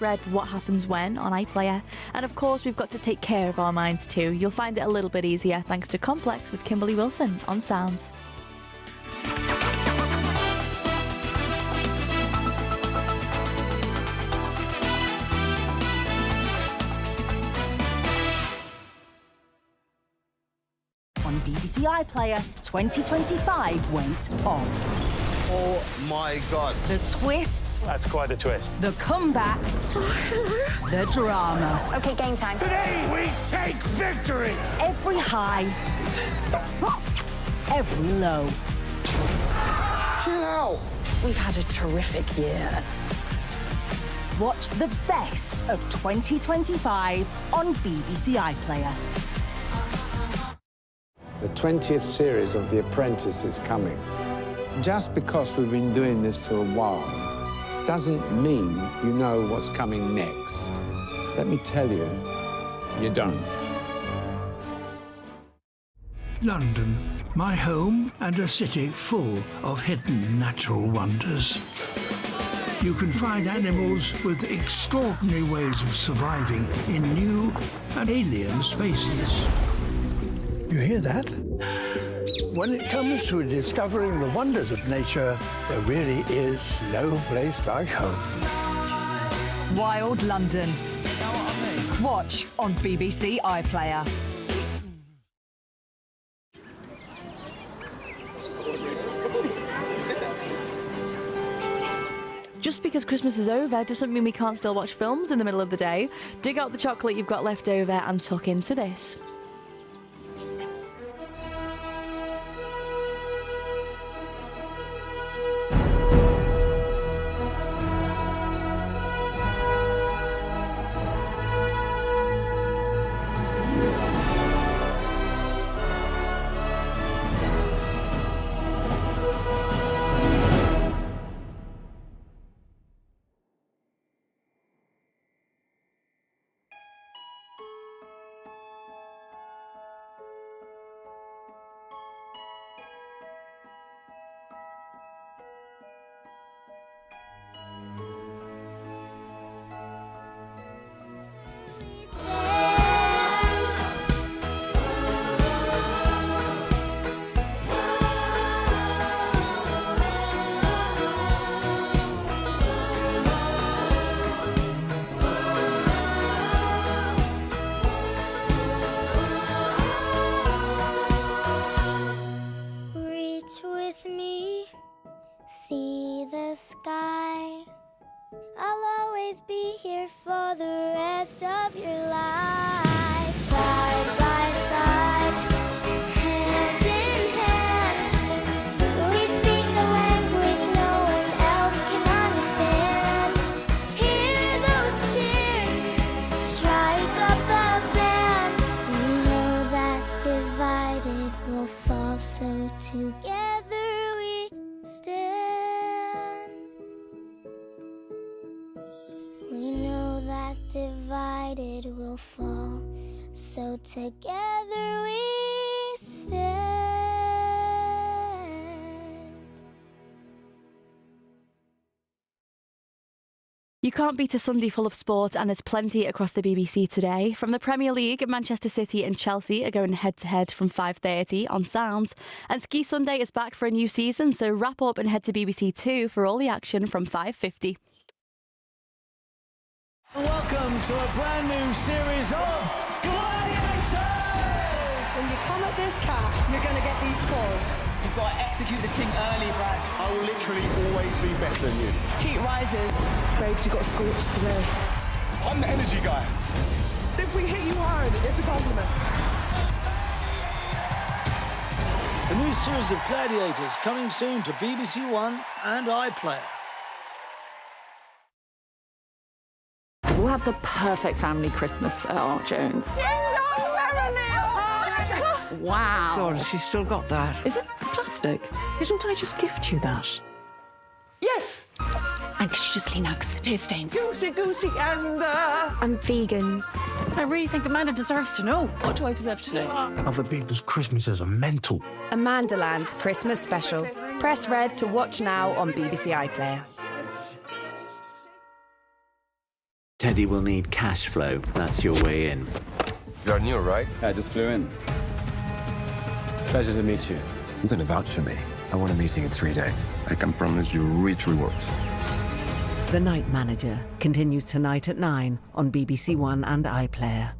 Read What Happens When on iPlayer. And of course, we've got to take care of our minds too. You'll find it a little bit easier thanks to Complex with Kimberly Wilson on Sounds. On BBC iPlayer, 2025 went off. Oh my God. The twists. That's quite a twist. The comebacks. The drama. Okay, game time. Today we take victory! Every high. Every low. Chill out. We've had a terrific year. Watch the best of 2025 on BBC iPlayer. The 20th series of The Apprentice is coming. Just because we've been doing this for a while doesn't mean you know what's coming next. Let me tell you, you don't. London, my home and a city full of hidden natural wonders. You can find animals with extraordinary ways of surviving in new and alien spaces. You hear that? When it comes to discovering the wonders of nature, there really is no place like home. Wild London. Watch on BBC iPlayer. Just because Christmas is over doesn't mean we can't still watch films in the middle of the day. Dig out the chocolate you've got left over and tuck into this. See the sky. I'll always be here for the rest of your life. Side by side, hand in hand, we speak a language no one else can understand. Hear those cheers, strike up a band. We know that divided we'll fall, so together we stand. We know that divided we'll fall, so together we stand. You can't beat a Sunday full of sport, and there's plenty across the BBC today. From the Premier League, Manchester City and Chelsea are going head-to-head from 5:30 on Sounds. And Ski Sunday is back for a new season, so wrap up and head to BBC 2 for all the action from 5:50. Welcome to a brand new series of Gladiators! When you come at this cat, you're going to get these claws. You've got to execute the thing early, Brad. I will literally always be better than you. Heat rises. Babes, you got scorched today. I'm the energy guy. If we hit you hard, it's a compliment. A new series of Gladiators coming soon to BBC One and iPlayer. We'll have the perfect family Christmas at Art Jones. Wow. God, she's still got that. Is it plastic? Didn't I just gift you that? Yes! And could you just clean out because the tear stains? Goosey, and I'm vegan. I really think Amanda deserves to know. What do I deserve to know? Other people's Christmases are mental. Amandaland Christmas Special. Press red to watch now on BBC iPlayer. Teddy will need cash flow. That's your way in. You're new, right? I just flew in. Pleasure to meet you. You're going to vouch for me. I want a meeting in 3 days. I can promise you rich rewards. The Night Manager continues tonight at 9 on BBC One and iPlayer.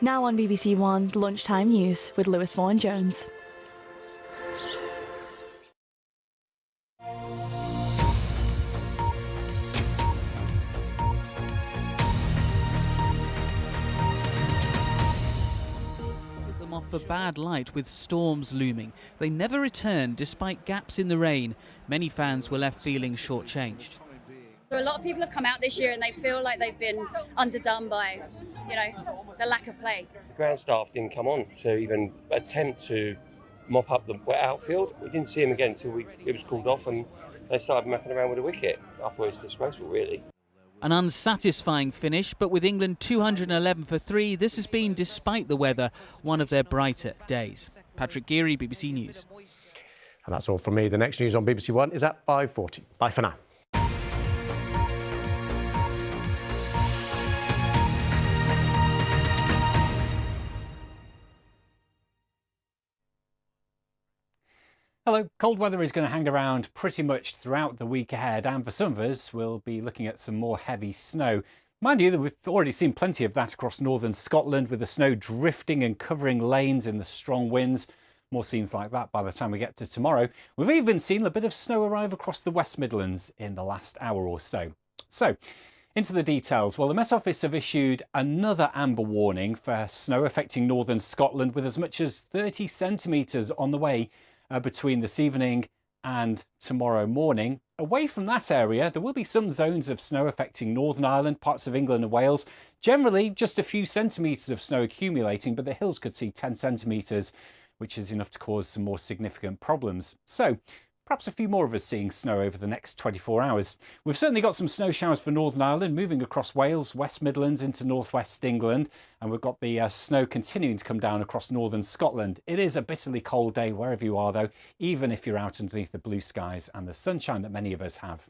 Now on BBC One, lunchtime news with Lewis Vaughan-Jones. Off a bad light with storms looming. They never returned despite gaps in the rain. Many fans were left feeling shortchanged. A lot of people have come out this year and they feel like they've been underdone by, the lack of play. The ground staff didn't come on to even attempt to mop up the wet outfield. We didn't see him again until it was called off and they started mucking around with the wicket. I thought it was disgraceful, really. An unsatisfying finish, but with England 211 for 3, this has been, despite the weather, one of their brighter days. Patrick Geary, BBC News. And that's all from me. The next news on BBC One is at 5:40. Bye for now. Hello. Cold weather is going to hang around pretty much throughout the week ahead, and for some of us, we'll be looking at some more heavy snow. Mind you, that we've already seen plenty of that across northern Scotland, with the snow drifting and covering lanes in the strong winds. More scenes like that by the time we get to tomorrow. We've even seen a bit of snow arrive across the West Midlands in the last hour or so. So, into the details. Well, the Met Office have issued another amber warning for snow affecting northern Scotland, with as much as 30 centimetres on the way between this evening and tomorrow morning. Away from that area, there will be some zones of snow affecting Northern Ireland, parts of England and Wales. Generally, just a few centimetres of snow accumulating, but the hills could see 10 centimetres, which is enough to cause some more significant problems. So, perhaps a few more of us seeing snow over the next 24 hours. We've certainly got some snow showers for Northern Ireland, moving across Wales, West Midlands into northwest England, and we've got the snow continuing to come down across northern Scotland. It is a bitterly cold day wherever you are, though, even if you're out underneath the blue skies and the sunshine that many of us have.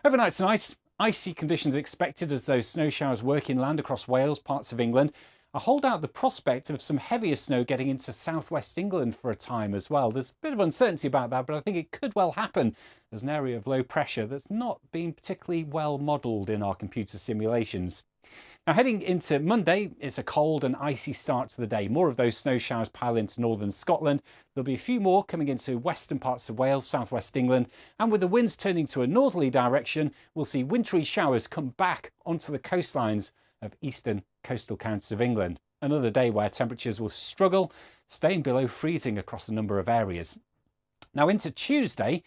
Overnight tonight, icy conditions expected as those snow showers work inland across Wales, parts of England. I hold out the prospect of some heavier snow getting into southwest England for a time as well. There's a bit of uncertainty about that, but I think it could well happen as an area of low pressure that's not been particularly well modelled in our computer simulations. Now, heading into Monday, it's a cold and icy start to the day. More of those snow showers pile into northern Scotland. There'll be a few more coming into western parts of Wales, southwest England, and with the winds turning to a northerly direction, we'll see wintry showers come back onto the coastlines of eastern coastal counties of England. Another day where temperatures will struggle, staying below freezing across a number of areas. Now into Tuesday,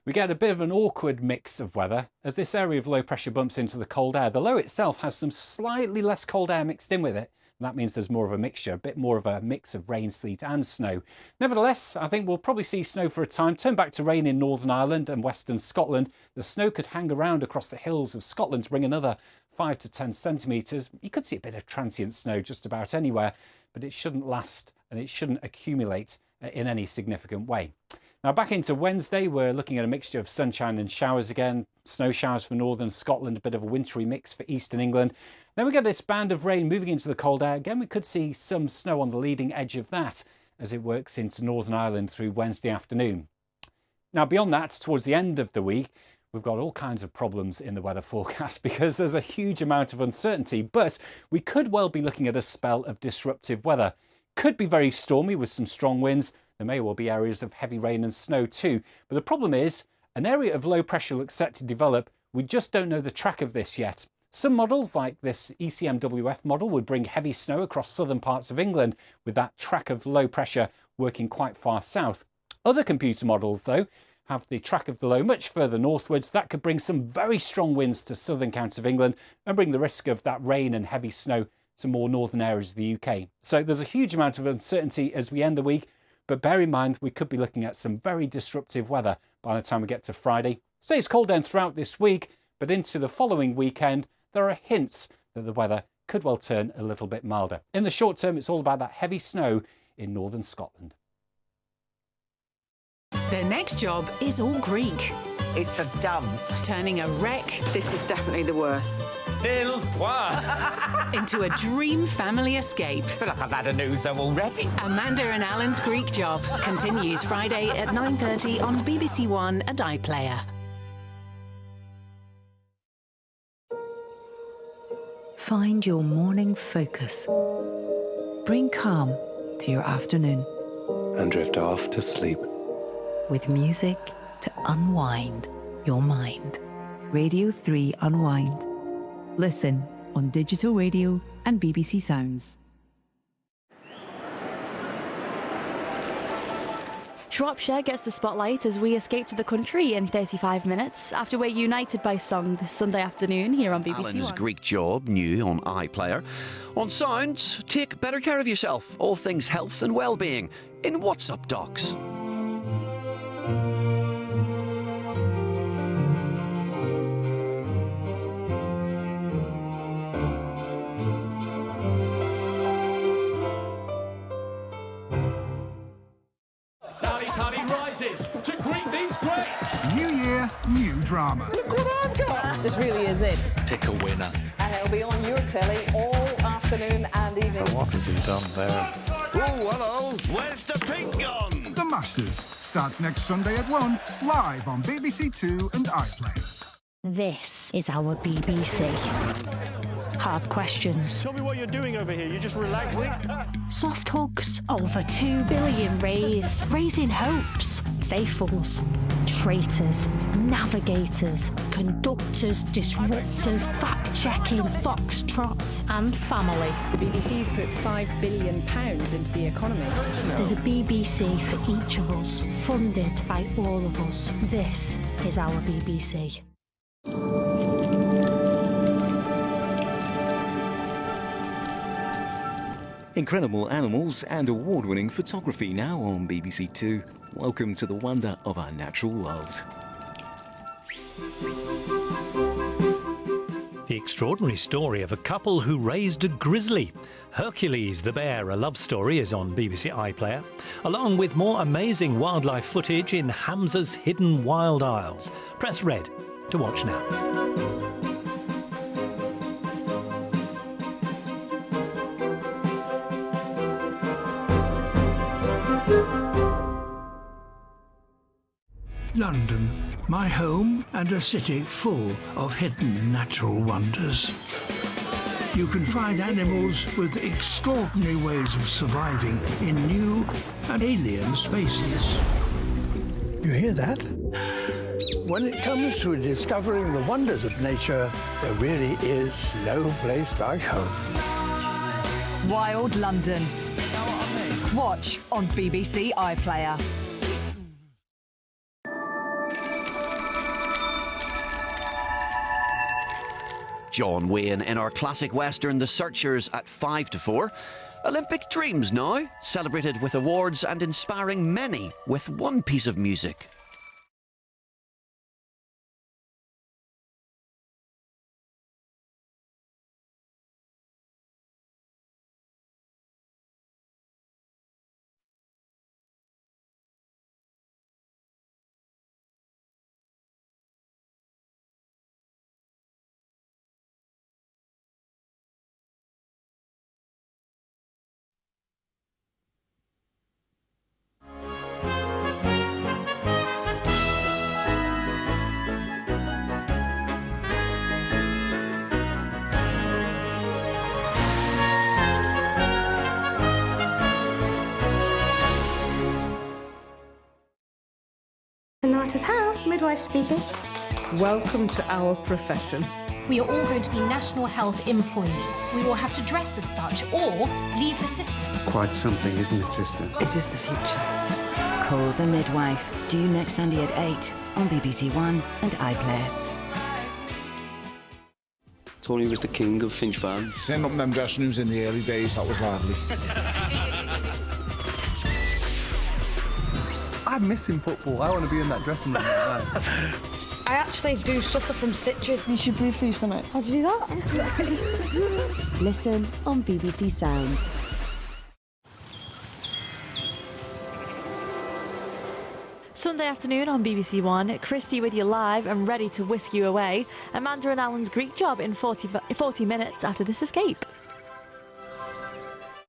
we get a bit of an awkward mix of weather as this area of low pressure bumps into the cold air. The low itself has some slightly less cold air mixed in with it, and that means there's more of a mixture, a bit more of a mix of rain, sleet and snow. Nevertheless, I think we'll probably see snow for a time, turn back to rain in Northern Ireland and western Scotland. The snow could hang around across the hills of Scotland to bring another 5 to 10 centimetres. You could see a bit of transient snow just about anywhere, but it shouldn't last and it shouldn't accumulate in any significant way. Now back into Wednesday, we're looking at a mixture of sunshine and showers again. Snow showers for northern Scotland, a bit of a wintry mix for eastern England. Then we get this band of rain moving into the cold air. Again, we could see some snow on the leading edge of that as it works into Northern Ireland through Wednesday afternoon. Now beyond that, towards the end of the week, we've got all kinds of problems in the weather forecast because there's a huge amount of uncertainty, but we could well be looking at a spell of disruptive weather. Could be very stormy with some strong winds. There may well be areas of heavy rain and snow too. But the problem is, an area of low pressure looks set to develop. We just don't know the track of this yet. Some models, like this ECMWF model, would bring heavy snow across southern parts of England with that track of low pressure working quite far south. Other computer models, though, have the track of the low much further northwards. That could bring some very strong winds to southern counties of England and bring the risk of that rain and heavy snow to more northern areas of the UK. So there's a huge amount of uncertainty as we end the week, but bear in mind we could be looking at some very disruptive weather by the time we get to Friday. Stays cold down throughout this week, but into the following weekend there are hints that the weather could well turn a little bit milder. In the short term, it's all about that heavy snow in northern Scotland. Their next job is all Greek. It's a dump. Turning a wreck This is definitely the worst. Bill, what? into a dream family escape. I feel like I've had a newser already. Amanda and Alan's Greek job continues Friday at 9:30 on BBC One and iPlayer. Find your morning focus. Bring calm to your afternoon. And drift off to sleep. With music to unwind your mind. Radio 3 Unwind. Listen on digital radio and BBC Sounds. Shropshire gets the spotlight as we escape to the country in 35 minutes after we're united by song this Sunday afternoon here on BBC Alan's One. Greek job, new on iPlayer. On sound, take better care of yourself. All things health and well-being in What's Up Docs. To greet these greats. New year, new drama. Look what I've got. This really is it. Pick a winner. And it'll be on your telly all afternoon and evening. What has he done there? Oh, hello. Where's the pink gone? The Masters starts next Sunday at 1, live on BBC Two and iPlayer. This is our BBC. Hard questions. Tell me what you're doing over here. You're just relaxing? Soft hugs. Over 2 billion raised. Raising hopes. Faithfuls. Traitors. Navigators. Conductors. Disruptors. Fact-checking. Foxtrots. And family. The BBC's put £5 billion into the economy. There's a BBC for each of us. Funded by all of us. This is our BBC. Incredible animals and award-winning photography now on BBC Two. Welcome to the wonder of our natural world. The extraordinary story of a couple who raised a grizzly. Hercules the Bear, a love story, is on BBC iPlayer, along with more amazing wildlife footage in Hamza's Hidden Wild Isles. Press red to watch now. London, my home and a city full of hidden natural wonders. You can find animals with extraordinary ways of surviving in new and alien spaces. You hear that? When it comes to discovering the wonders of nature, there really is no place like home. Wild London. Watch on BBC iPlayer. John Wayne in our classic western The Searchers at 5 to 4. Olympic dreams now, celebrated with awards and inspiring many with one piece of music. Renata's house, midwife speaking. Welcome to our profession. We are all going to be National Health employees. We will have to dress as such or leave the system. Quite something, isn't it, sister? It is the future. Call the Midwife. Due next Sunday at 8 on BBC One and iPlayer. Tony was the king of Finch Farm. Setting up them dressing rooms in the early days, that was lovely. I'm missing football. I want to be in that dressing room. I actually do suffer from stitches. You should breathe through something. How'd you do that? Listen on BBC Sounds. Sunday afternoon on BBC One, Christy with you live and ready to whisk you away. Amanda and Alan's Greek job in 40 minutes after this escape.